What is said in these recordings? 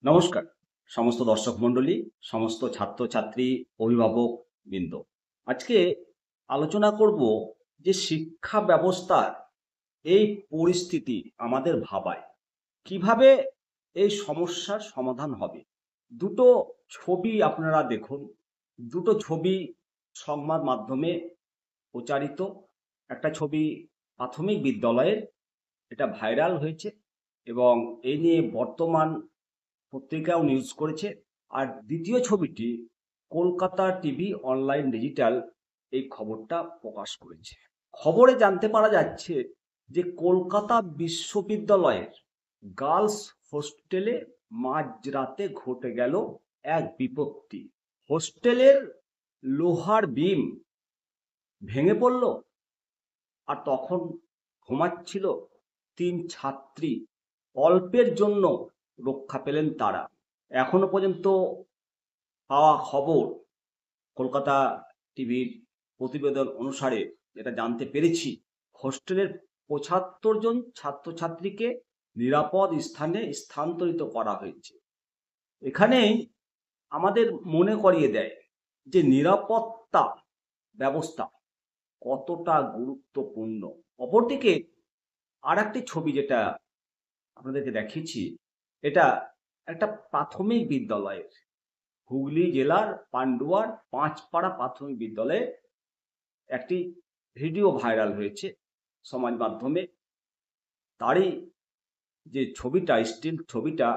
নমস্কার সমস্ত দর্শক মণ্ডলী, সমস্ত ছাত্রছাত্রী, অভিভাবক বৃন্দ। আজকে আলোচনা করব যে শিক্ষা ব্যবস্থার এই পরিস্থিতি আমাদের ভাবায় কিভাবে এই সমস্যার সমাধান হবে। দুটো ছবি আপনারা দেখুন। দুটো ছবি সংবাদ মাধ্যমে প্রচারিত। একটা ছবি প্রাথমিক বিদ্যালয়ের, এটা ভাইরাল হয়েছে এবং এই নিয়ে বর্তমান পত্রিকাও নিউজ করেছে। আর দ্বিতীয় ছবিটি কলকাতা টিভি অনলাইন ডিজিটাল এই খবরটা প্রকাশ করেছে। খবরে জানতে পারা যাচ্ছে যে কলকাতা বিশ্ববিদ্যালয়ের গার্লস হোস্টেলে মাঝরাতে ঘটে গেল এক বিপত্তি। হোস্টেলের লোহার বিম ভেঙে পড়ল, আর তখন ঘুমাচ্ছিল তিন ছাত্রী। অল্পের জন্য রক্ষা পেলেন তারা। এখনো পর্যন্ত পাওয়া খবর, কলকাতা টিভির প্রতিবেদন অনুসারে যেটা জানতে পেরেছি, হোস্টেলের ৭৫ জন ছাত্রছাত্রীকে নিরাপদ স্থানে স্থানান্তরিত করা হয়েছে। এখানেই আমাদের মনে করিয়ে দেয় যে নিরাপত্তা ব্যবস্থা কতটা গুরুত্বপূর্ণ। অপরদিকে আর একটি ছবি যেটা আপনাদেরকে দেখিয়েছি, এটা একটা প্রাথমিক বিদ্যালয়ের, হুগলি জেলার পান্ডুয়ার পাঁচপাড়া প্রাথমিক বিদ্যালয়ে একটি ভিডিও ভাইরাল হয়েছে সমাজ মাধ্যমে। তারই যে ছবিটা, স্টিল ছবিটা,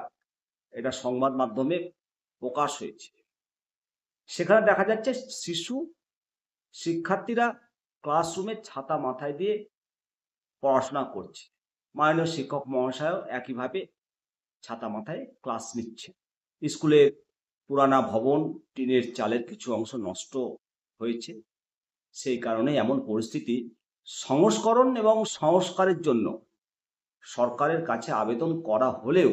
এটা সংবাদ মাধ্যমে প্রকাশ হয়েছে। সেখানে দেখা যাচ্ছে শিক্ষার্থীরা ক্লাসরুমে ছাতা মাথায় দিয়ে পড়াশোনা করছে। মাননীয় শিক্ষক মহাশয়ও একইভাবে ছাতা মাথায় ক্লাস নিচ্ছে। স্কুলের পুরানা ভবন, টিনের চালের কিছু অংশ নষ্ট হয়েছে। সেই কারণে এমন পরিস্থিতি। সংস্করণ এবং সংস্কারের জন্য সরকারের কাছে আবেদন করা হলেও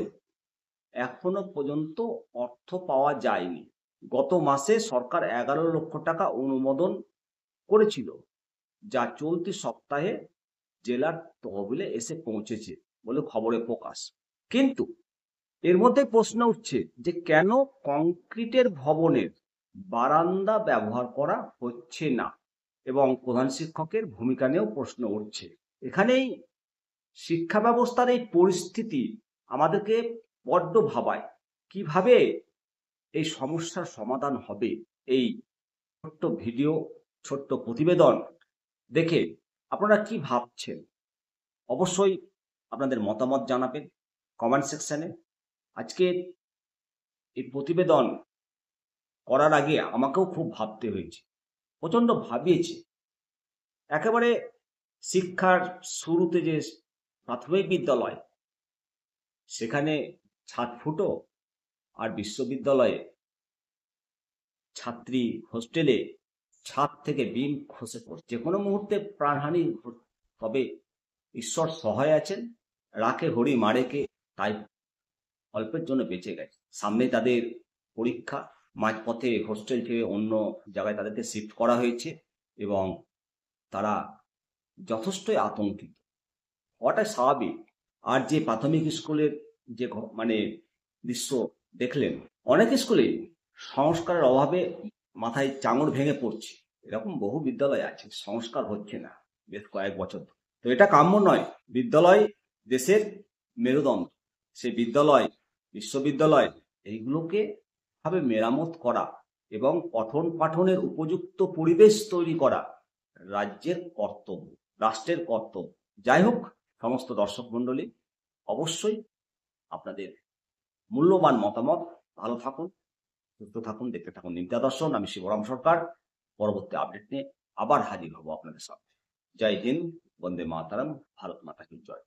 এখনো পর্যন্ত অর্থ পাওয়া যায়নি। গত মাসে সরকার 11 লক্ষ টাকা অনুমোদন করেছিল, যা চলতি সপ্তাহে জেলার তহবিলে এসে পৌঁছেছে বলে খবরে প্রকাশ। কিন্তু এর মধ্যে প্রশ্ন উঠছে যে কেন কংক্রিটের ভবনের বারান্দা ব্যবহার করা হচ্ছে না, এবং প্রধান শিক্ষকের ভূমিকা নিয়েও প্রশ্ন উঠছে। এখানেই শিক্ষা ব্যবস্থার এই পরিস্থিতি আমাদেরকে বড্ড ভাবায়। কিভাবে এই সমস্যার সমাধান হবে? এই ছোট্ট ভিডিও, ছোট্ট প্রতিবেদন দেখে আপনারা কি ভাবছেন? অবশ্যই আপনাদের মতামত জানাবেন কমেন্ট সেকশনে। আজকের এই প্রতিবেদন করার আগে আমাকেও খুব ভাবতে হয়েছে, প্রচণ্ড ভাবিয়েছে। একেবারে শিক্ষার শুরুতে যে প্রাথমিক বিদ্যালয়, সেখানে ছাদ ফুটো, আর বিশ্ববিদ্যালয়ে ছাত্রী হোস্টেলে ছাদ থেকে বিম খসে পড়ছে। যে কোনো মুহূর্তে প্রাণহানি। তবে ঈশ্বর সহায় আছেন, রাখে হরি মারেকে, তাই অল্পের জন্য বেঁচে গেছে। সামনে তাদের পরীক্ষা, মাঝপথে হোস্টেল থেকে অন্য জায়গায় তাদেরকে শিফট করা হয়েছে এবং তারা যথেষ্টই আতঙ্কিত হওয়াটাই স্বাভাবিক। আর যে প্রাথমিক স্কুলের যে দৃশ্য দেখলেন, অনেক স্কুলেই সংস্কারের অভাবে মাথায় চাঙড় ভেঙে পড়ছে। এরকম বহু বিদ্যালয় আছে, সংস্কার হচ্ছে না বেশ কয়েক বছর। তো এটা কাম্য নয়। বিদ্যালয় দেশের মেরুদণ্ড। সেই বিদ্যালয়, বিশ্ববিদ্যালয়, এইগুলোকে ভাবে মেরামত করা এবং পঠন পাঠনের উপযুক্ত পরিবেশ তৈরি করা রাজ্যের কর্তব্য, রাষ্ট্রের কর্তব্য। যাই হোক, সমস্ত দর্শক মণ্ডলী, অবশ্যই আপনাদের মূল্যবান মতামত। ভালো থাকুন, সুস্থ থাকুন, দেখতে থাকুন নিত্যা দর্শন। আমি শিবরাম সরকার। পরবর্তী আপডেট নিয়ে আবার হাজির হব আপনাদের সাথে। জয় হিন্দ, বন্দে মাতরম, ভারত মাতা কি জয়।